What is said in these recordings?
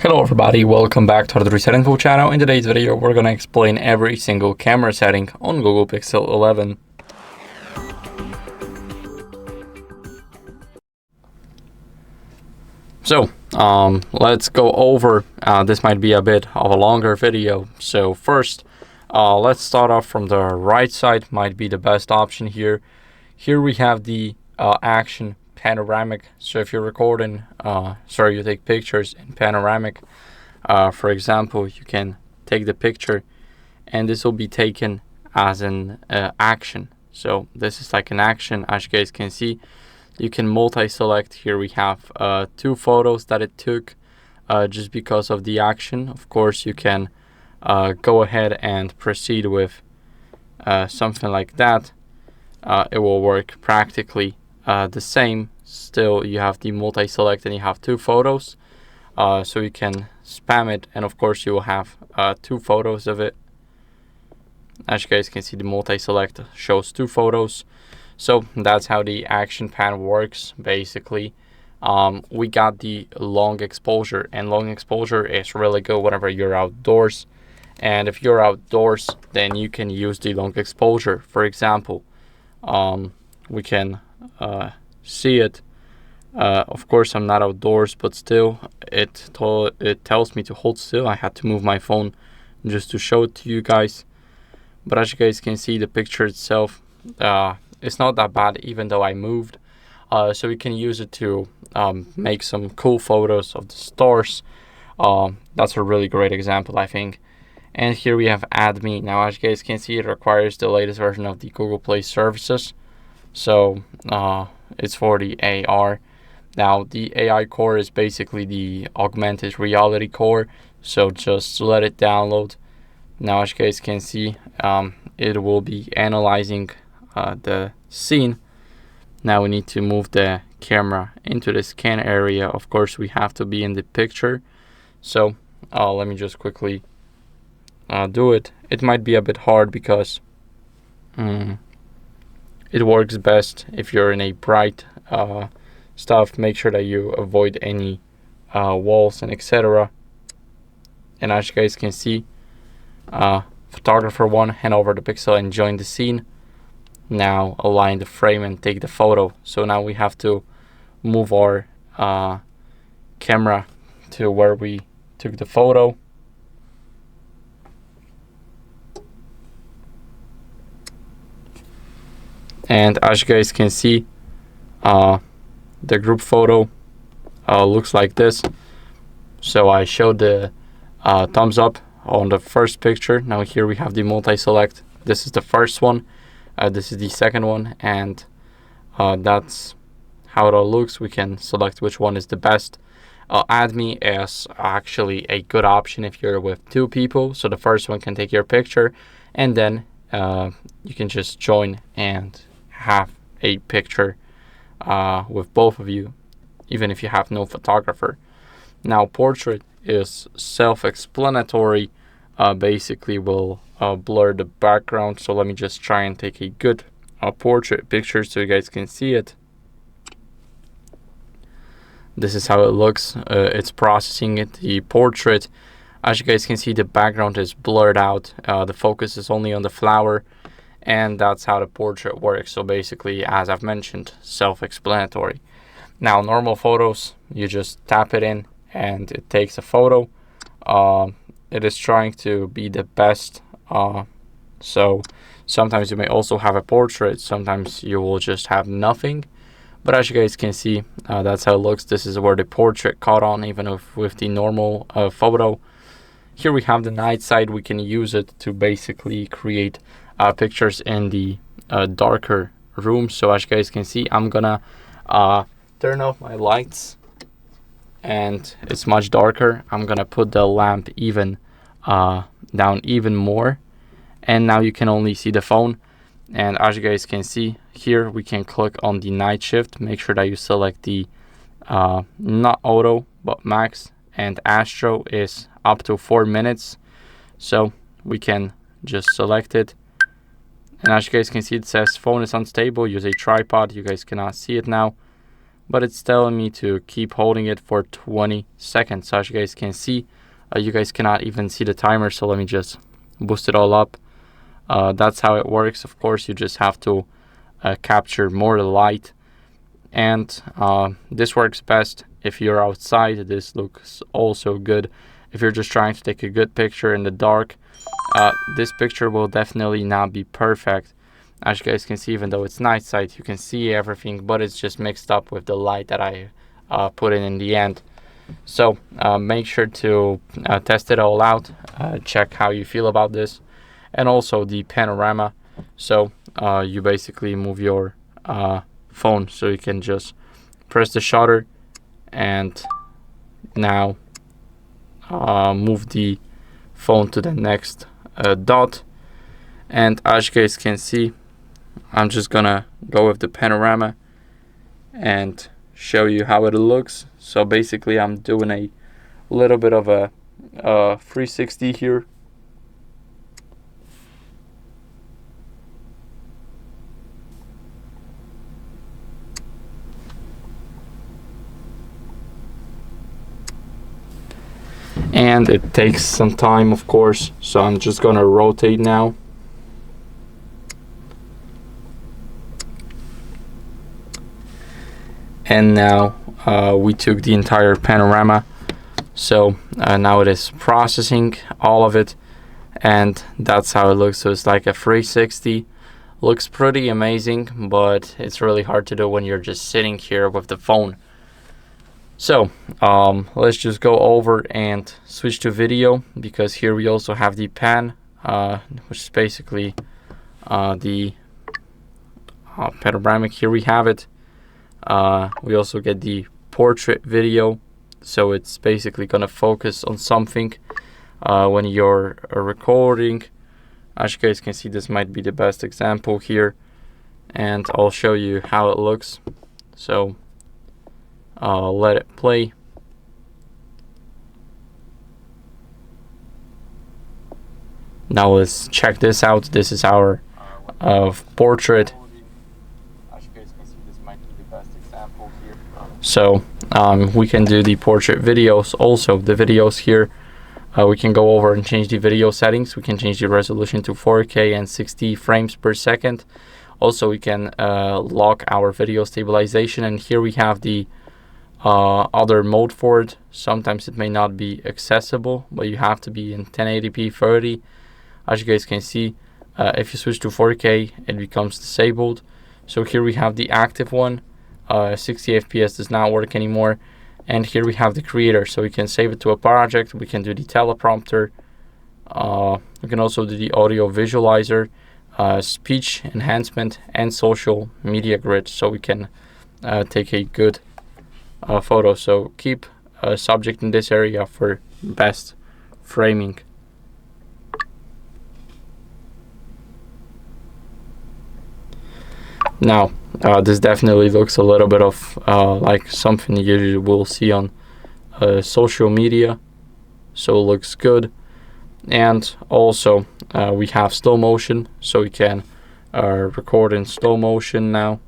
Hello everybody, welcome back to the HardReset.Info channel. In today's video, we're going to explain every single camera setting on Google Pixel 11. So, let's go over, this might be a bit of a longer video. So first, let's start off from the right side, might be the best option here. Here we have the action Panoramic. So if you're recording, you take pictures in Panoramic, for example, you can take the picture and this will be taken as an action. So this is like an action. As you guys can see, you can multi-select. Here we have 2 photos that it took just because of the action. Of course, you can go ahead and proceed with something like that. It will work practically the same. Still, you have the multi-select and you have 2 photos, so you can spam it, and of course you will have 2 photos of it. As you guys can see, the multi-select shows 2 photos. So that's how the action pan works basically. We got the long exposure, and long exposure is really good whenever you're outdoors. And if you're outdoors, then you can use the long exposure. For example, we can see it. Of course, I'm not outdoors, but still, it tells me to hold still. I had to move my phone just to show it to you guys. But as you guys can see, the picture itself, it's not that bad, even though I moved. So we can use it to make some cool photos of the stars. That's a really great example, I think. And here we have Add Me. Now, as you guys can see, it requires the latest version of the Google Play services. So it's for the AR. Now, the AI core is basically the augmented reality core. So just let it download. Now, as you guys can see, it will be analyzing the scene. Now we need to move the camera into the scan area. Of course, we have to be in the picture. So let me just quickly do it. It might be a bit hard because it works best if you're in a bright stuff. Make sure that you avoid any walls and etc. And as you guys can see, photographer 1, hand over the pixel and join the scene. Now align the frame and take the photo. So now we have to move our camera to where we took the photo. And as you guys can see, the group photo looks like this. So I showed the thumbs up on the first picture. Now here we have the multi-select. This is the first one. This is the second one, and that's how it all looks. We can select which one is the best. Add Me is actually a good option if you're with 2 people. So the first one can take your picture, and then you can just join and have a picture with both of you, even if you have no photographer. Now, portrait is self-explanatory. Basically will blur the background. So let me just try and take a good portrait picture so you guys can see it. This is how it looks. It's processing it, the portrait. As you guys can see, the background is blurred out. The focus is only on the flower, and that's how the portrait works. So basically, as I've mentioned, self-explanatory. Now, normal photos, you just tap it in and it takes a photo. It is trying to be the best. So sometimes you may also have a portrait. Sometimes you will just have nothing. But as you guys can see, that's how it looks. This is where the portrait caught on, even with the normal photo. Here we have the night side. We can use it to basically create pictures in the darker room. So as you guys can see, I'm gonna turn off my lights and it's much darker. I'm gonna put the lamp even down even more, and now you can only see the phone. And as you guys can see here, we can click on the night shift. Make sure that you select the not auto but max, and astro is up to 4 minutes. So we can just select it, and as you guys can see, it says phone is unstable, use a tripod. You guys cannot see it now. but it's telling me to keep holding it for 20 seconds. So as you guys can see, you guys cannot even see the timer, so let me just boost it all up. That's how it works. Of course, you just have to capture more light, and this works best if you're outside. This looks also good if you're just trying to take a good picture in the dark. This picture will definitely not be perfect. As you guys can see, even though it's night sight, you can see everything, but it's just mixed up with the light that I put in the end. So make sure to test it all out, check how you feel about this, and also the panorama. So you basically move your phone, so you can just press the shutter and now move the phone to the next dot. And as you guys can see, I'm just gonna go with the panorama and show you how it looks. So basically I'm doing a little bit of a 360 here. And it takes some time, of course, so I'm just gonna rotate now. And now we took the entire panorama, so now it is processing all of it, and that's how it looks. So it's like a 360. Looks pretty amazing, but it's really hard to do when you're just sitting here with the phone. So let's just go over and switch to video, because here we also have the pan, which is basically the panoramic. Here we have it. We also get the portrait video, so it's basically gonna focus on something when you're recording. As you guys can see, this might be the best example here, and I'll show you how it looks. So let it play. Now let's check this out. This is our portrait. As you guys can see, this might be the best example here. So we can do the portrait videos. Also, the videos here, we can go over and change the video settings. We can change the resolution to 4K and 60 frames per second. Also, we can lock our video stabilization, and here we have the other mode for it. Sometimes it may not be accessible, but you have to be in 1080p 30. As you guys can see, if you switch to 4K, it becomes disabled. So here we have the active one. 60 FPS does not work anymore. And here we have the creator, so we can save it to a project. We can do the teleprompter. We can also do the audio visualizer, speech enhancement, and social media grid, so we can take a good photo. So keep a subject in this area for best framing. Now this definitely looks a little bit of like something you will see on social media, so it looks good. And also we have slow motion, so we can record in slow motion now.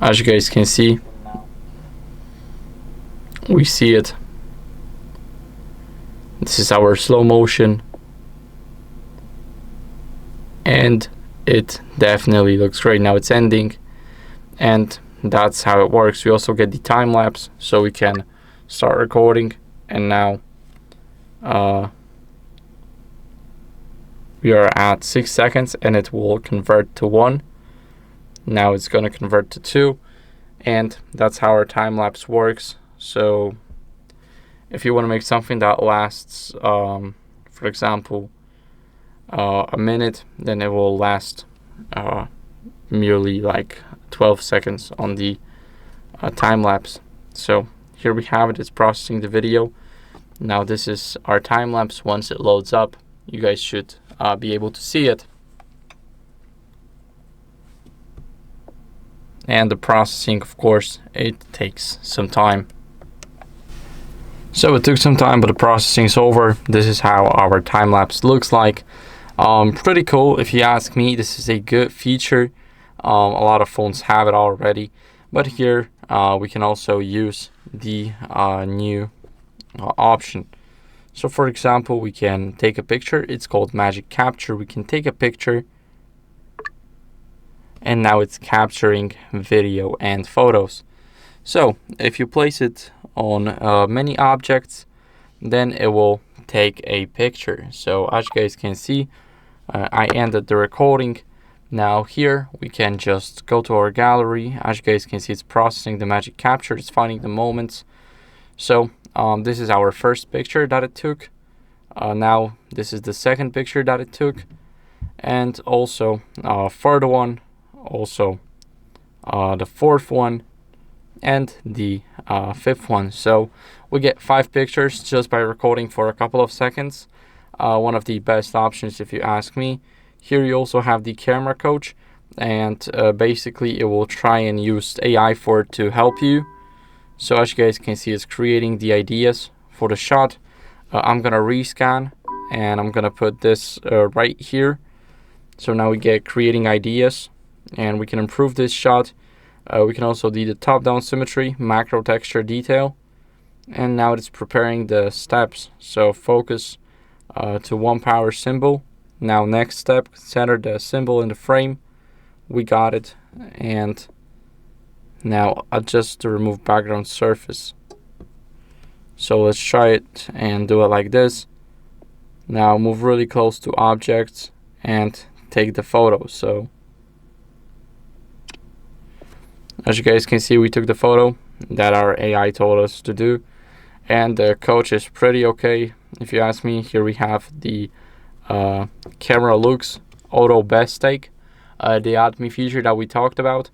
As you guys can see, we see it. This is our slow motion, and it definitely looks great. Now it's ending, and that's how it works. We also get the time lapse, so we can start recording, and now we are at 6 seconds, and it will convert to 1. Now it's going to convert to 2, and that's how our time lapse works. So if you want to make something that lasts, for example, a minute, then it will last merely like 12 seconds on the time lapse. So here we have it. It's processing the video. Now this is our time lapse. Once it loads up, you guys should be able to see it. And the processing, of course, it takes some time. So it took some time, but the processing's over. This is how our time lapse looks like. Pretty cool if you ask me. This is a good feature. A lot of phones have it already, but here we can also use the new option. So for example, we can take a picture. It's called Magic Capture. We can take a picture, and now it's capturing video and photos. So if you place it on many objects, then it will take a picture. So as you guys can see, I ended the recording. Now here we can just go to our gallery. As you guys can see, it's processing the Magic Capture. It's finding the moments. So this is our first picture that it took. Now this is the second picture that it took, and also third one, also the fourth one, and the fifth one. So we get 5 pictures just by recording for a couple of seconds. One of the best options if you ask me. Here you also have the camera coach, and basically it will try and use AI for it to help you. So as you guys can see, it's creating the ideas for the shot. I'm gonna rescan, and I'm gonna put this right here. So now we get creating ideas, and we can improve this shot. We can also do the top-down symmetry, macro texture detail, and now it's preparing the steps. So focus to 1 power symbol. Now next step, center the symbol in the frame. We got it. And now adjust to remove background surface. So let's try it and do it like this. Now move really close to objects and take the photo. So as you guys can see, we took the photo that our AI told us to do, and the coach is pretty okay if you ask me. Here we have the camera looks auto best take, the ATMI feature that we talked about,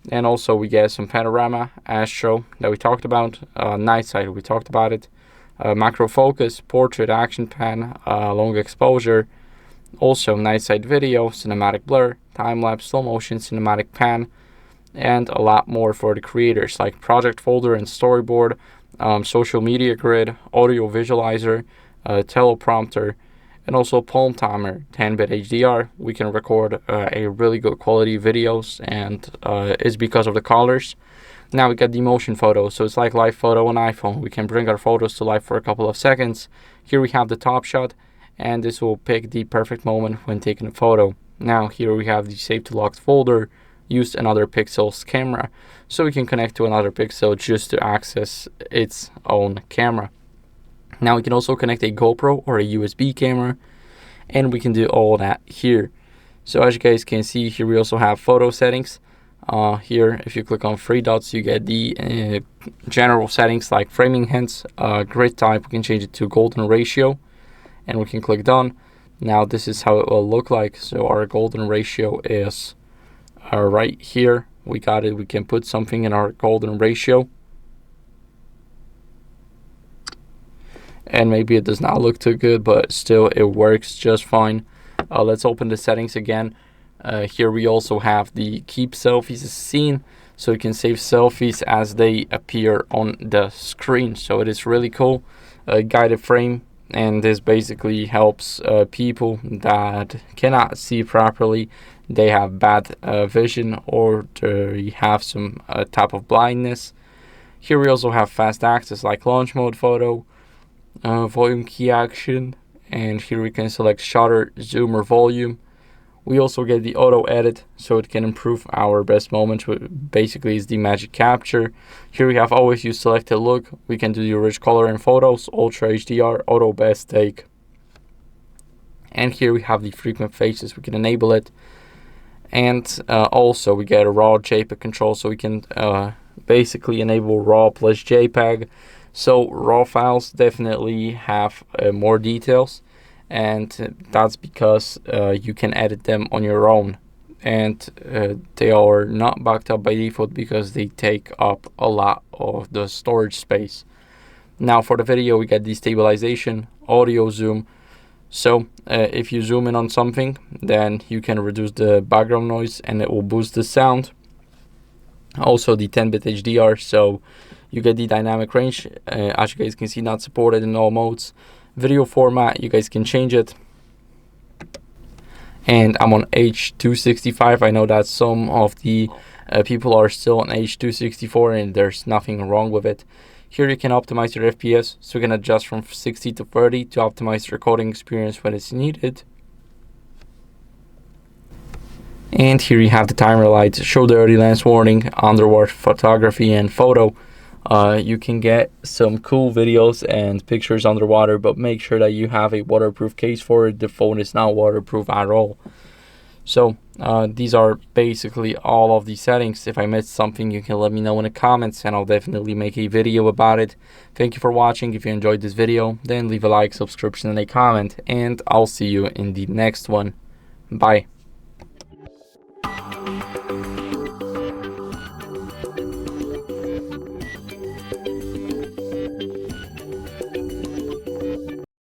and also we get some panorama, astro that we talked about, night sight we talked about it, macro focus, portrait, action pan, long exposure, also night sight video, cinematic blur, time lapse, slow motion, cinematic pan, and a lot more for the creators like project folder and storyboard, social media grid, audio visualizer, teleprompter, and also palm timer, 10-bit HDR. We can record a really good quality videos, and it's because of the colors. Now we got the motion photo, so it's like live photo on iPhone. We can bring our photos to life for a couple of seconds. Here we have the top shot, and this will pick the perfect moment when taking a photo. Now here we have the save to locked folder, use another pixel's camera, so we can connect to another pixel just to access its own camera. Now we can also connect a GoPro or a USB camera, and we can do all that here. So as you guys can see, here we also have photo settings. Here if you click on 3 dots, you get the general settings like framing hints, grid type. We can change it to golden ratio, and we can click done. Now this is how it will look like. So our golden ratio is right here. We got it. We can put something in our golden ratio, and maybe it does not look too good, but still it works just fine. Let's open the settings again. Here we also have the keep selfies as seen, so you can save selfies as they appear on the screen. So it is really cool. Guided frame, and this basically helps people that cannot see properly. They have bad vision, or they have some type of blindness. Here we also have fast access like launch mode photo, volume key action, and here we can select shutter, zoom, or volume. We also get the auto edit, so it can improve our best moments, which basically is the Magic Capture. Here we have always use selected look. We can do the rich color in photos, ultra HDR, auto best take. And here we have the frequent faces. We can enable it. And also we get a raw JPEG control, so we can basically enable raw plus JPEG. So raw files definitely have more details, and that's because you can edit them on your own, and they are not backed up by default because they take up a lot of the storage space. Now for the video, we get destabilization, audio zoom. So if you zoom in on something, then you can reduce the background noise and it will boost the sound. Also the 10-bit HDR, so You get the dynamic range, as you guys can see, not supported in all modes. Video format, you guys can change it. And I'm on H.265. I know that some of the people are still on H.264 and there's nothing wrong with it. Here you can optimize your FPS, so you can adjust from 60 to 30 to optimize your recording experience when it's needed. And here you have the timer lights, show the early lens warning, underwater photography and photo. You can get some cool videos and pictures underwater, but make sure that you have a waterproof case for it. The phone is not waterproof at all. So these are basically all of the settings. If I missed something, you can let me know in the comments and I'll definitely make a video about it. Thank you for watching. If you enjoyed this video, then leave a like, subscription, and a comment, and I'll see you in the next one. Bye.